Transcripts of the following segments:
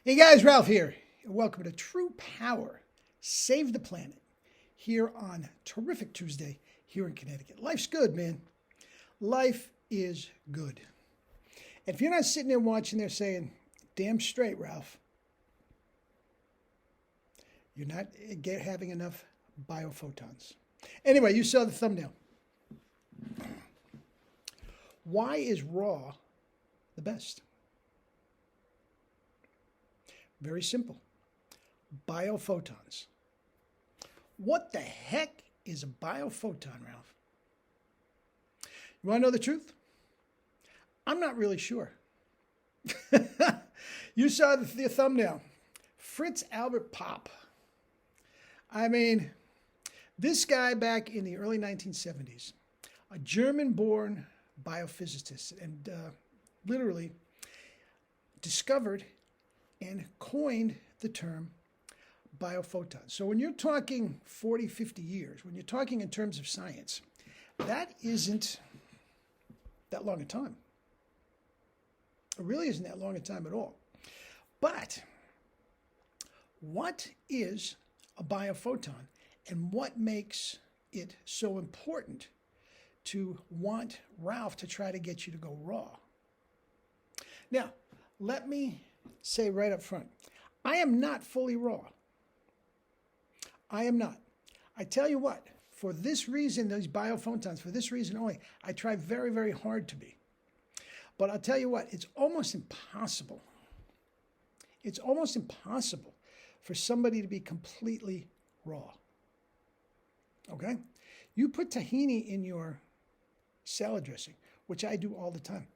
Hey guys, Ralph here, and welcome to True Power Save the Planet here on Terrific Tuesday here in Connecticut. Life's good, man. Life is good. And if you're not sitting there watching there saying, damn straight, Ralph, you're not having enough biophotons. Anyway, you saw the thumbnail. Why is raw the best? Very simple. Biophotons. What the heck is a biophoton, Ralph? You want to know the truth? I'm not really sure. You saw the thumbnail. Fritz Albert Popp. I mean, this guy back in the early 1970s, a German-born biophysicist, and literally discovered and coined the term biophotons. So when you're talking 40, 50 years, when you're talking in terms of science, that isn't that long a time. It really isn't that long a time at all. But what is a biophoton and what makes it so important to want Ralph to try to get you to go raw? Now, let me say right up front, I am not fully raw. I am not. I tell you what, for this reason, those biophotons, for this reason only, I try very, very hard to be. But I'll tell you what, it's almost impossible. It's almost impossible for somebody to be completely raw. Okay? You put tahini in your salad dressing, which I do all the time.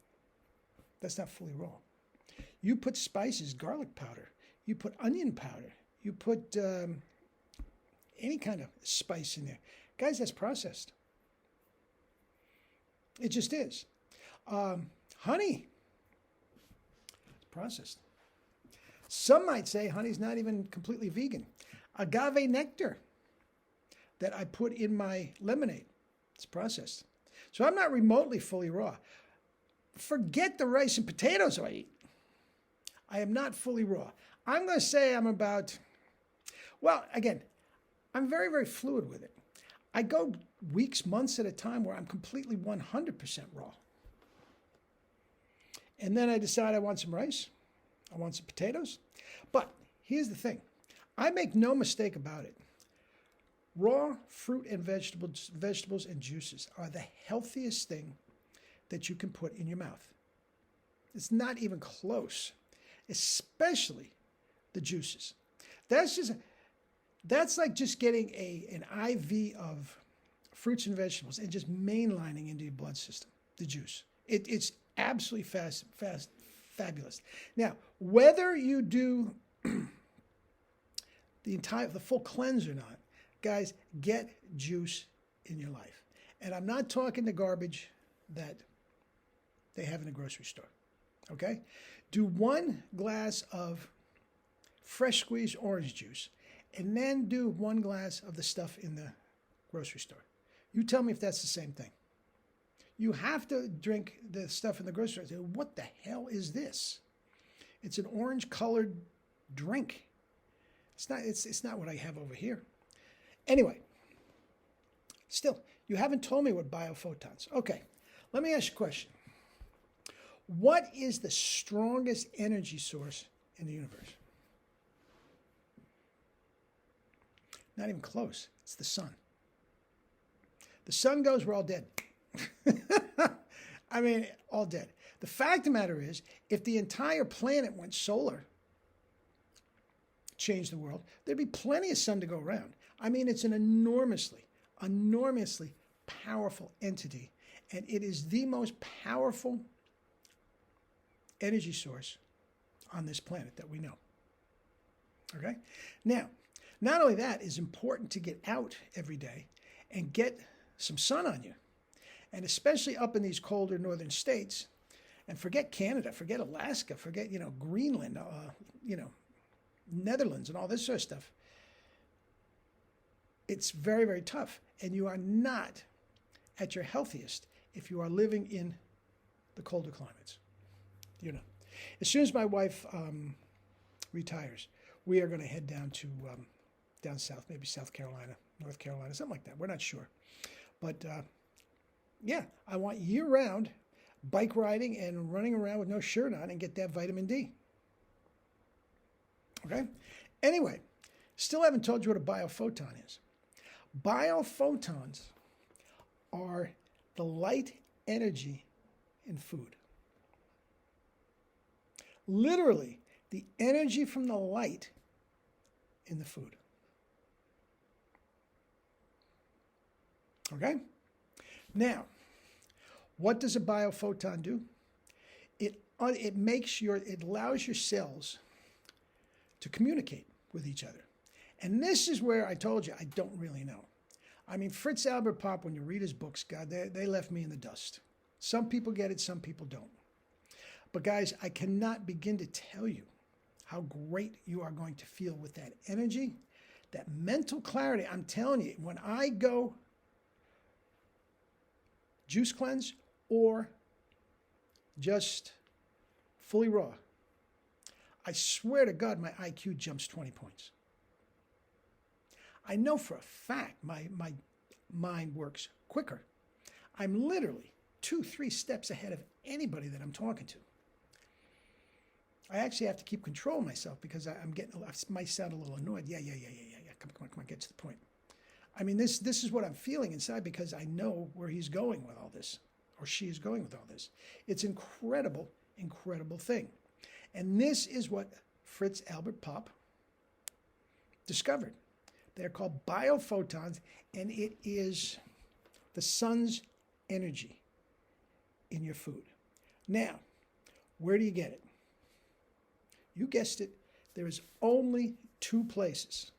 That's not fully raw. You put spices, garlic powder, you put onion powder, you put any kind of spice in there. Guys, that's processed. It just is. Honey, it's processed. Some might say honey's not even completely vegan. Agave nectar that I put in my lemonade, it's processed. So I'm not remotely fully raw. Forget the rice and potatoes I eat. I am not fully raw. I'm going to say I'm about, well, again, I'm very, very fluid with it. I go weeks, months at a time where I'm completely 100% raw. And then I decide I want some rice. I want some potatoes. But here's the thing. I make no mistake about it. Raw fruit and vegetables and juices are the healthiest thing that you can put in your mouth. It's not even close, especially the juices. That's like just getting an IV of fruits and vegetables and just mainlining into your blood system, the juice. It's absolutely fabulous. Now, whether you do the full cleanse or not, guys, get juice in your life. And I'm not talking the garbage that they have in the grocery store. Okay? Do 1 glass of fresh squeezed orange juice and then do 1 glass of the stuff in the grocery store. You tell me if that's the same thing. You have to drink the stuff in the grocery store. What the hell is this? It's an orange colored drink. It's not what I have over here. Anyway, still, you haven't told me what biophotons. Okay, let me ask you a question. What is the strongest energy source in the universe? Not even close. It's the sun. The sun goes, we're all dead. I mean, all dead. The fact of the matter is, if the entire planet went solar, changed the world, there'd be plenty of sun to go around. I mean, it's an enormously powerful entity, and it is the most powerful energy source on this planet that we know. Okay? Now, not only that, it's important to get out every day and get some sun on you. And especially up in these colder northern states, and forget Canada, forget Alaska, forget, Greenland, Netherlands and all this sort of stuff. It's very, very tough. And you are not at your healthiest if you are living in the colder climates. As soon as my wife retires, we are going to head down to down south, maybe South Carolina, North Carolina, something like that. We're not sure. But yeah, I want year-round bike riding and running around with no shirt on and get that vitamin D. Okay? Anyway, still haven't told you what a biophoton is. Biophotons are the light energy in food. Literally, the energy from the light in the food. Okay? Now, what does a biophoton do? It allows your cells to communicate with each other. And this is where I told you I don't really know. I mean, Fritz Albert Popp, when you read his books, God, they left me in the dust. Some people get it, some people don't. But guys, I cannot begin to tell you how great you are going to feel with that energy, that mental clarity. I'm telling you, when I go juice cleanse or just fully raw, I swear to God, my IQ jumps 20 points. I know for a fact my mind works quicker. I'm literally 2-3 steps ahead of anybody that I'm talking to. I actually have to keep control of myself because I might sound a little annoyed. Yeah. Come on, get to the point. I mean, this is what I'm feeling inside because I know where he's going with all this, or she is going with all this. It's incredible, incredible thing. And this is what Fritz Albert Popp discovered. They're called biophotons, and it is the sun's energy in your food. Now, where do you get it? You guessed it. There is only 2 places.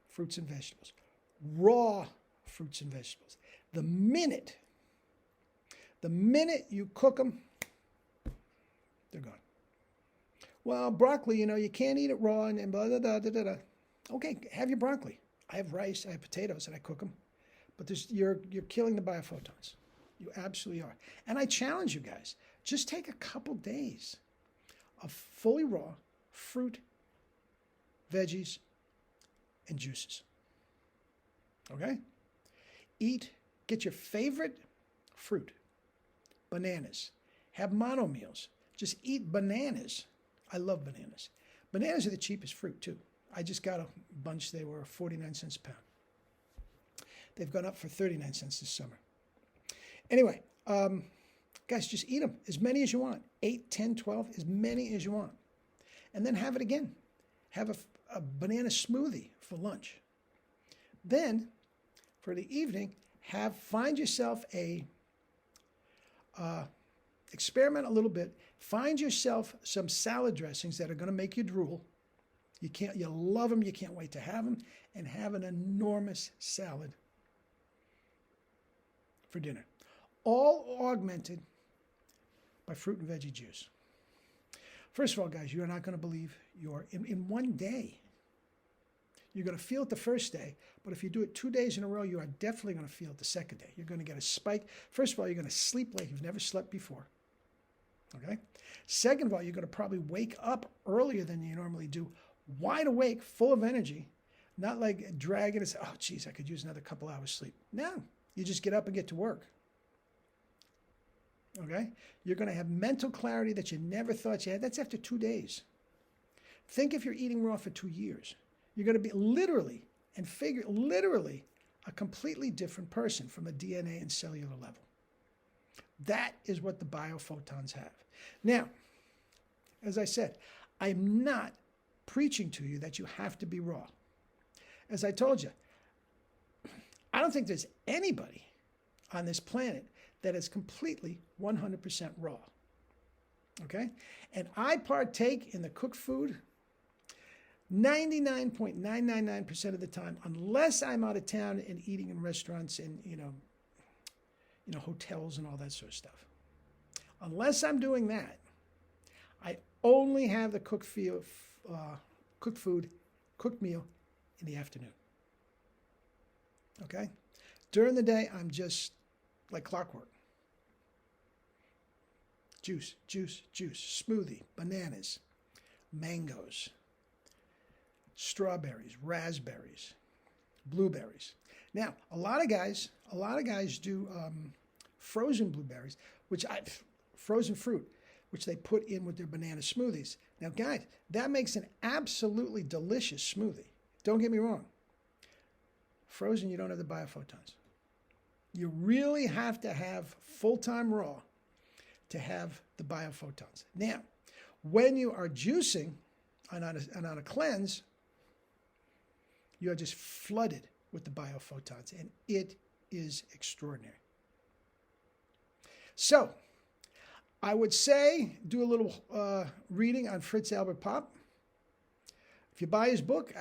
Fruits and vegetables. Raw fruits and vegetables. The minute you cook them, they're gone. Well, broccoli, you can't eat it raw and blah, blah, blah, blah, blah. Okay, have your broccoli. I have rice, I have potatoes, and I cook them. But you're killing the biophotons. You absolutely are. And I challenge you guys, just take a couple days of fully raw fruit, veggies, and juices. Okay? Get your favorite fruit, bananas. Have mono meals. Just eat bananas. I love bananas. Bananas are the cheapest fruit, too. I just got a bunch. They were 49 cents a pound. They've gone up for 39 cents this summer. Anyway, guys, just eat them. As many as you want. 8, 10, 12, as many as you want. And then have it again. Have a banana smoothie for lunch. Then, for the evening, find yourself experiment a little bit. Find yourself some salad dressings that are going to make you drool. You love them, you can't wait to have them, and have an enormous salad for dinner. All augmented by fruit and veggie juice. First of all, guys, you're not going to believe in one day. You're going to feel it the first day, but if you do it 2 days in a row, you are definitely going to feel it the second day. You're going to get a spike. First of all, you're going to sleep like you've never slept before. Okay? Second of all, you're going to probably wake up earlier than you normally do, wide awake, full of energy, not like dragging and say, oh, geez, I could use another couple hours sleep. No, you just get up and get to work. Okay? You're going to have mental clarity that you never thought you had. That's after 2 days. Think if you're eating raw for 2 years. You're going to be literally a completely different person from a DNA and cellular level. That is what the biophotons have. Now, as I said, I'm not preaching to you that you have to be raw. As I told you, I don't think there's anybody on this planet that is completely 100% raw. Okay? And I partake in the cooked food 99.999% of the time, unless I'm out of town and eating in restaurants and, hotels and all that sort of stuff. Unless I'm doing that, I only have the cooked meal in the afternoon. Okay? During the day, I'm just like clockwork. Juice, smoothie, bananas, mangoes, strawberries, raspberries, blueberries. Now, a lot of guys do frozen blueberries, frozen fruit, which they put in with their banana smoothies. Now, guys, that makes an absolutely delicious smoothie. Don't get me wrong. Frozen, you don't have the biophotons. You really have to have full-time raw to have the biophotons. Now, when you are juicing and on a cleanse, you are just flooded with the biophotons, and it is extraordinary. So, I would say do a little reading on Fritz Albert Popp. If you buy his book,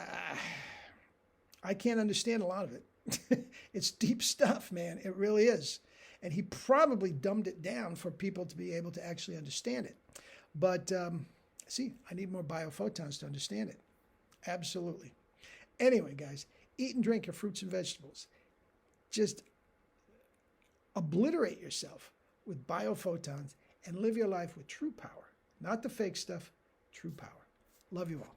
I can't understand a lot of it. It's deep stuff, man. It really is. And he probably dumbed it down for people to be able to actually understand it. But see, I need more biophotons to understand it. Absolutely. Anyway, guys, eat and drink your fruits and vegetables. Just obliterate yourself with biophotons and live your life with true power. Not the fake stuff, true power. Love you all.